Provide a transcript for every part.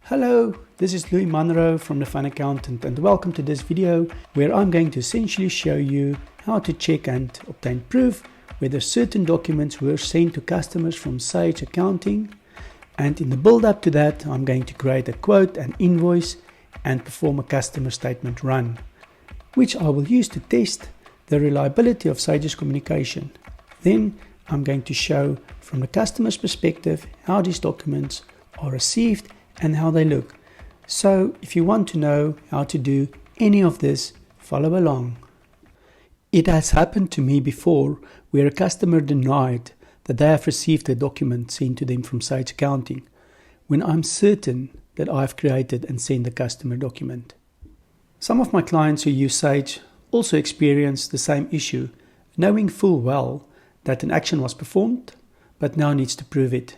Hello, this is Louis Munro from The Fun Accountant, and welcome to this video where I'm going to essentially show you how to check and obtain proof whether certain documents were sent to customers from Sage Accounting. And in the build up to that, I'm going to create a quote, an invoice, and perform a customer statement run, which I will use to test the reliability of Sage's communication. Then I'm going to show from the customer's perspective how these documents are received and how they look. So if you want to know how to do any of this, follow along. It has happened to me before where a customer denied that they have received a document sent to them from Sage Accounting when I'm certain that I've created and sent the customer document. Some of my clients who use Sage also experience the same issue, knowing full well that an action was performed but now needs to prove it.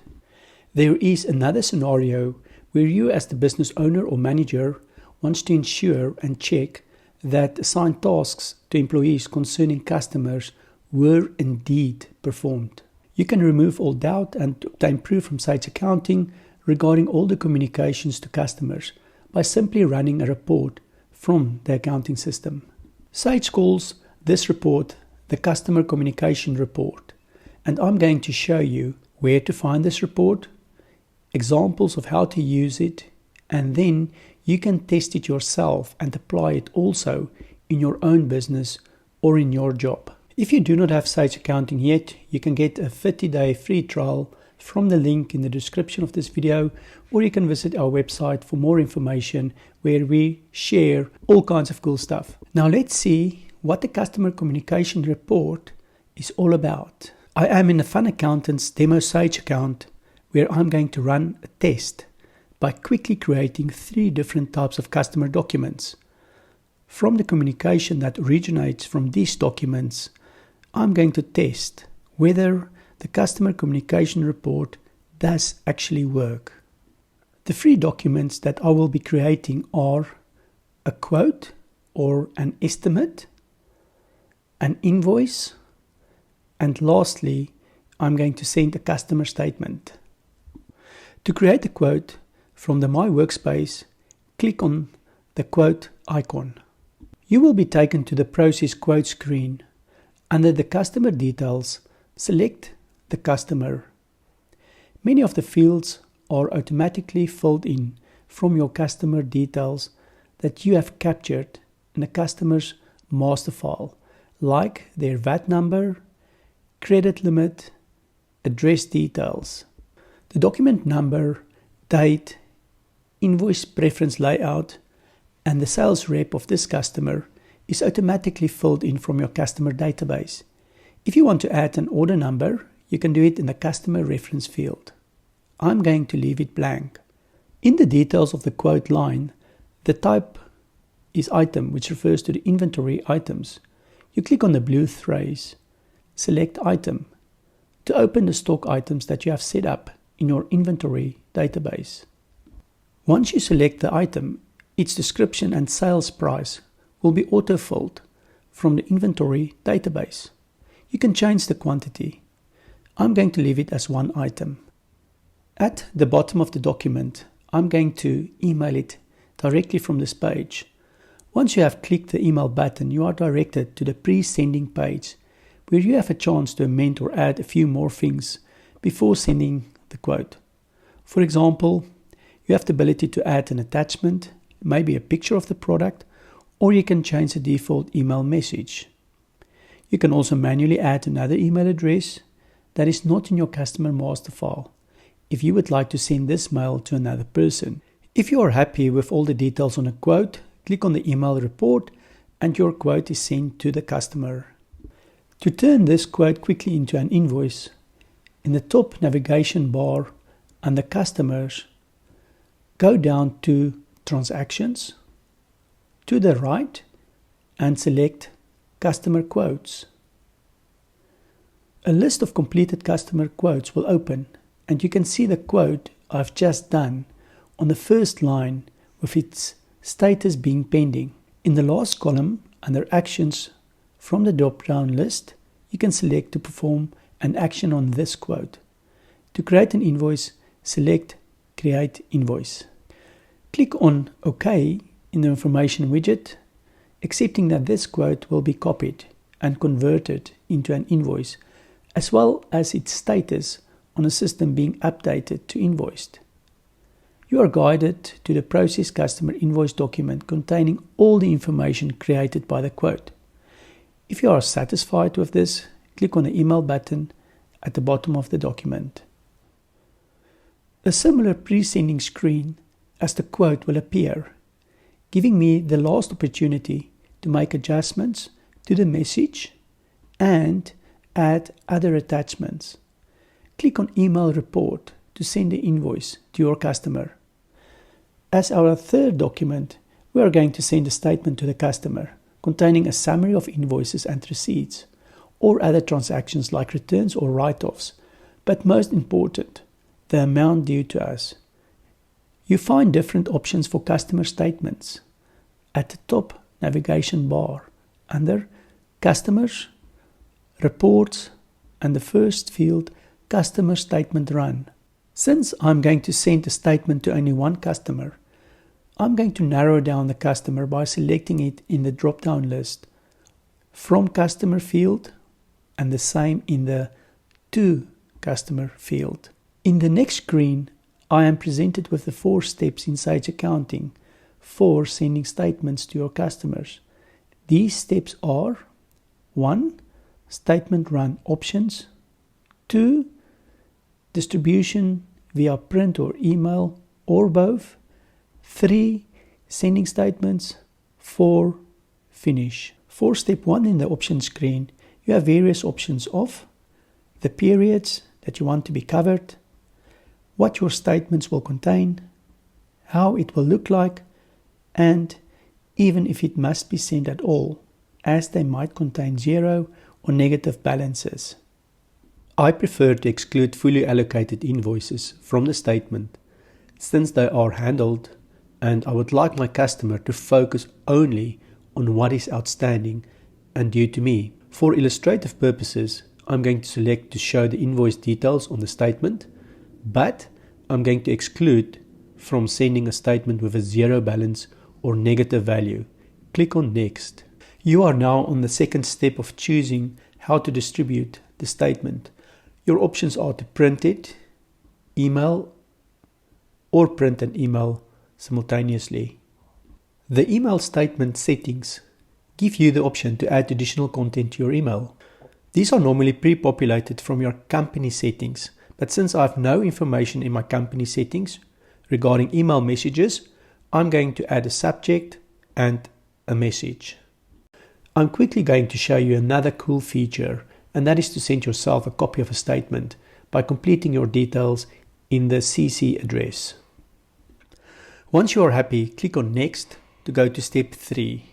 There is another scenario where you as the business owner or manager wants to ensure and check that assigned tasks to employees concerning customers were indeed performed. You can remove all doubt and obtain proof from Sage Accounting regarding all the communications to customers by simply running a report from the accounting system. Sage calls this report the Customer Communication Report, and I'm going to show you where to find this report, examples of how to use it, and then you can test it yourself and apply it also in your own business or in your job. If you do not have Sage Accounting yet, you can get a 30-day free trial from the link in the description of this video, or you can visit our website for more information where we share all kinds of cool stuff. Now let's see what the Customer Communication Report is all about. I am in the Fun Accountant's Demo Sage account, where I'm going to run a test by quickly creating 3 different types of customer documents. From the communication that originates from these documents, I'm going to test whether the Customer Communication Report does actually work. The 3 documents that I will be creating are a quote or an estimate, an invoice, and lastly, I'm going to send a customer statement. To create a quote, from the My Workspace, click on the quote icon. You will be taken to the Process Quote screen. Under the customer details, select the customer. Many of the fields are automatically filled in from your customer details that you have captured in the customer's master file, like their VAT number, credit limit, address details. The document number, date, invoice preference layout, and the sales rep of this customer is automatically filled in from your customer database. If you want to add an order number, you can do it in the customer reference field. I'm going to leave it blank. In the details of the quote line, the type is item, which refers to the inventory items. You click on the blue phrase, select item, to open the stock items that you have set up in your inventory database. Once you select the item, its description and sales price will be auto-filled from the inventory database. You can change the quantity. I'm going to leave it as 1 item. At the bottom of the document, I'm going to email it directly from this page. Once you have clicked the email button, you are directed to the pre-sending page, where you have a chance to amend or add a few more things before sending the quote. For example, you have the ability to add an attachment, maybe a picture of the product, or you can change the default email message. You can also manually add another email address that is not in your customer master file if you would like to send this mail to another person. If you are happy with all the details on a quote, click on the email report and your quote is sent to the customer. To turn this quote quickly into an invoice, in the top navigation bar under Customers, go down to Transactions, to the right, and select Customer Quotes. A list of completed customer quotes will open, and you can see the quote I've just done on the first line with its status being pending. In the last column, under Actions from the drop-down list, you can select to perform an action on this quote. To create an invoice, select Create Invoice. Click on OK in the information widget, accepting that this quote will be copied and converted into an invoice, as well as its status on a system being updated to invoiced. You are guided to the process customer invoice document containing all the information created by the quote. If you are satisfied with this, click on the email button at the bottom of the document. A similar pre-sending screen as the quote will appear, giving me the last opportunity to make adjustments to the message and add other attachments. Click on Email Report to send the invoice to your customer. As our third document, we are going to send a statement to the customer containing a summary of invoices and receipts, or other transactions like returns or write-offs, but most important, the amount due to us. You find different options for customer statements at the top navigation bar under Customers, Reports, and the first field, Customer Statement Run. Since I'm going to send a statement to only one customer, I'm going to narrow down the customer by selecting it in the drop-down list from Customer field and the same in the To Customer field. In the next screen, I am presented with the 4 steps in Sage Accounting for sending statements to your customers. These steps are 1. Statement run options. 2. Distribution via print or email or both. 3. Sending statements. 4. Finish. For step 1 in the options screen, you have various options of the periods that you want to be covered, what your statements will contain, how it will look like, and even if it must be sent at all, as they might contain zero or negative balances. I prefer to exclude fully allocated invoices from the statement since they are handled, and I would like my customer to focus only on what is outstanding and due to me. For illustrative purposes, I'm going to select to show the invoice details on the statement, but I'm going to exclude from sending a statement with a zero balance or negative value. Click on Next. You are now on the second step of choosing how to distribute the statement. Your options are to print it, email, or print and email simultaneously. The email statement settings give you the option to add additional content to your email. These are normally pre-populated from your company settings, but since I have no information in my company settings regarding email messages, I'm going to add a subject and a message. I'm quickly going to show you another cool feature, and that is to send yourself a copy of a statement by completing your details in the CC address. Once you are happy, click on Next to go to step 3.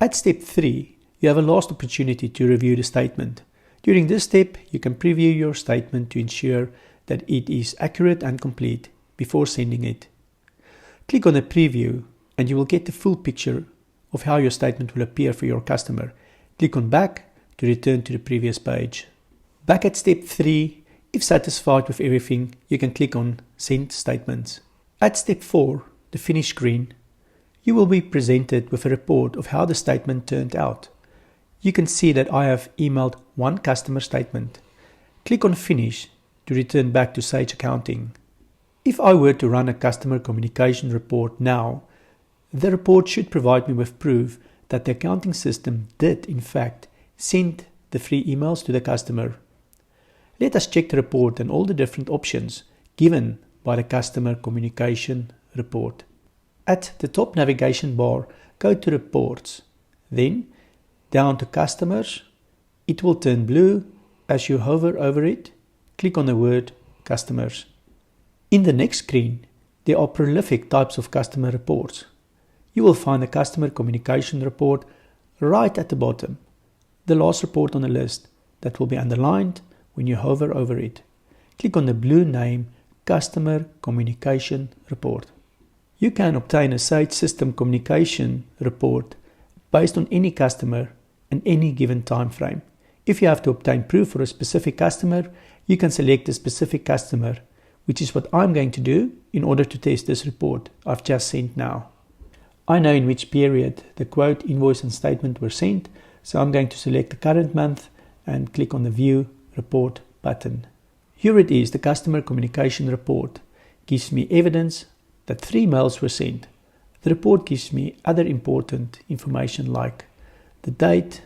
At step 3, you have a last opportunity to review the statement. During this step, you can preview your statement to ensure that it is accurate and complete before sending it. Click on the preview and you will get the full picture of how your statement will appear for your customer. Click on Back to return to the previous page. Back at step 3, if satisfied with everything, you can click on Send Statements. At step 4, the Finish screen, you will be presented with a report of how the statement turned out. You can see that I have emailed one customer statement. Click on Finish to return back to Sage Accounting. If I were to run a customer communication report now, the report should provide me with proof that the accounting system did in fact send the free emails to the customer. Let us check the report and all the different options given by the customer communication report. At the top navigation bar, go to Reports, then down to Customers. It will turn blue as you hover over it. Click on the word Customers. In the next screen, there are prolific types of customer reports. You will find the customer communication report right at the bottom, the last report on the list that will be underlined when you hover over it. Click on the blue name Customer Communication Report. You can obtain a Sage System Communication report based on any customer and any given time frame. If you have to obtain proof for a specific customer, you can select a specific customer which is what I'm going to do in order to test this report I've just sent now. I know in which period the quote, invoice and statement were sent, so I'm going to select the current month and click on the View Report button. Here it is, the customer communication report. Gives me evidence that 3 mails were sent. The report gives me other important information like the date,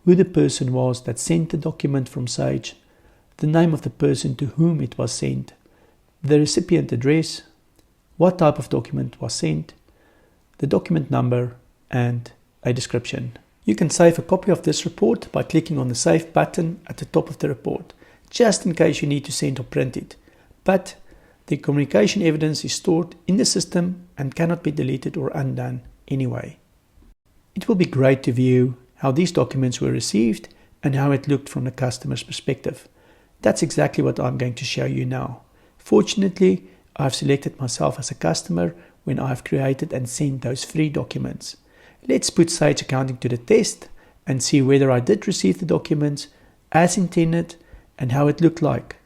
who the person was that sent the document from Sage, the name of the person to whom it was sent, the recipient address, what type of document was sent, the document number, and a description. You can save a copy of this report by clicking on the Save button at the top of the report, just in case you need to send or print it. But the communication evidence is stored in the system and cannot be deleted or undone anyway. It will be great to view how these documents were received and how it looked from the customer's perspective. That's exactly what I'm going to show you now. Fortunately, I've selected myself as a customer when I've created and sent those 3 documents. Let's put Sage Accounting to the test and see whether I did receive the documents as intended and how it looked like.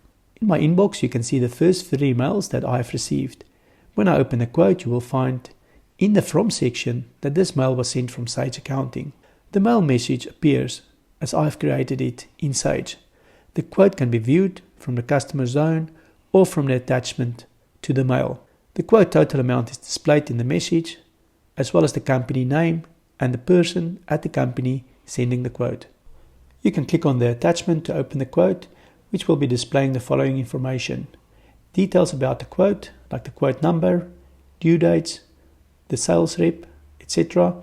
In my inbox, you can see the first 3 mails that I've received. When I open the quote, you will find in the From section that this mail was sent from Sage Accounting. The mail message appears as I've created it in Sage. The quote can be viewed from the customer zone or from the attachment to the mail. The quote total amount is displayed in the message, as well as the company name and the person at the company sending the quote. You can click on the attachment to open the quote, which will be displaying the following information: details about the quote, like the quote number, due dates, the sales rep, etc.,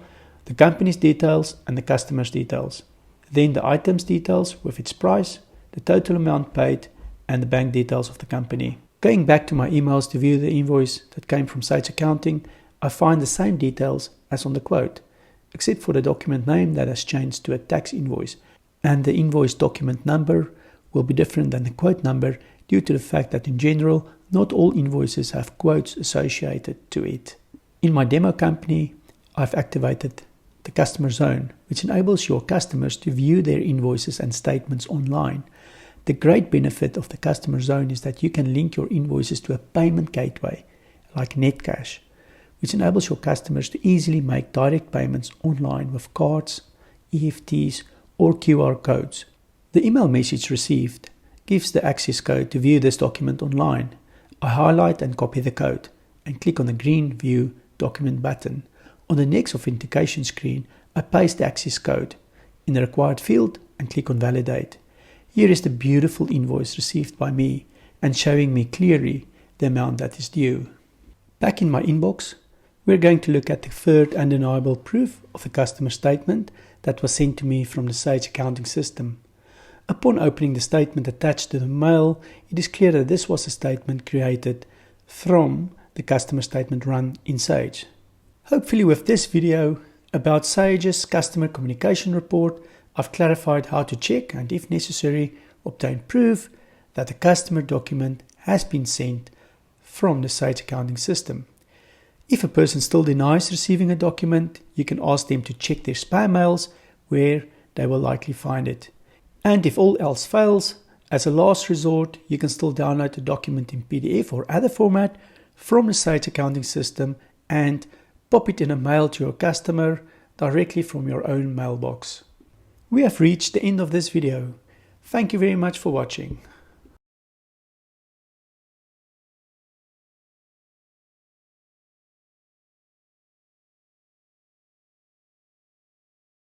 the company's details and the customer's details. Then the item's details with its price, the total amount paid, and the bank details of the company. Going back to my emails to view the invoice that came from Sage Accounting, I find the same details as on the quote, except for the document name that has changed to a tax invoice, and the invoice document number will be different than the quote number due to the fact that in general, not all invoices have quotes associated to it. In my demo company, I've activated the customer zone, which enables your customers to view their invoices and statements online. The great benefit of the customer zone is that you can link your invoices to a payment gateway like Netcash, which enables your customers to easily make direct payments online with cards, EFTs, or QR codes. The email message received gives the access code to view this document online. I highlight and copy the code and click on the green View Document button. On the next authentication screen, I paste the access code in the required field and click on Validate. Here is the beautiful invoice received by me and showing me clearly the amount that is due. Back in my inbox, we're going to look at the third undeniable proof of the customer statement that was sent to me from the Sage Accounting system. Upon opening the statement attached to the mail, it is clear that this was a statement created from the customer statement run in Sage. Hopefully with this video about Sage's customer communication report, I've clarified how to check and, if necessary, obtain proof that the customer document has been sent from the Sage Accounting system. If a person still denies receiving a document, you can ask them to check their spam mails where they will likely find it. And if all else fails, as a last resort, you can still download the document in PDF or other format from the Sage Accounting system and pop it in a mail to your customer directly from your own mailbox. We have reached the end of this video. Thank you very much for watching.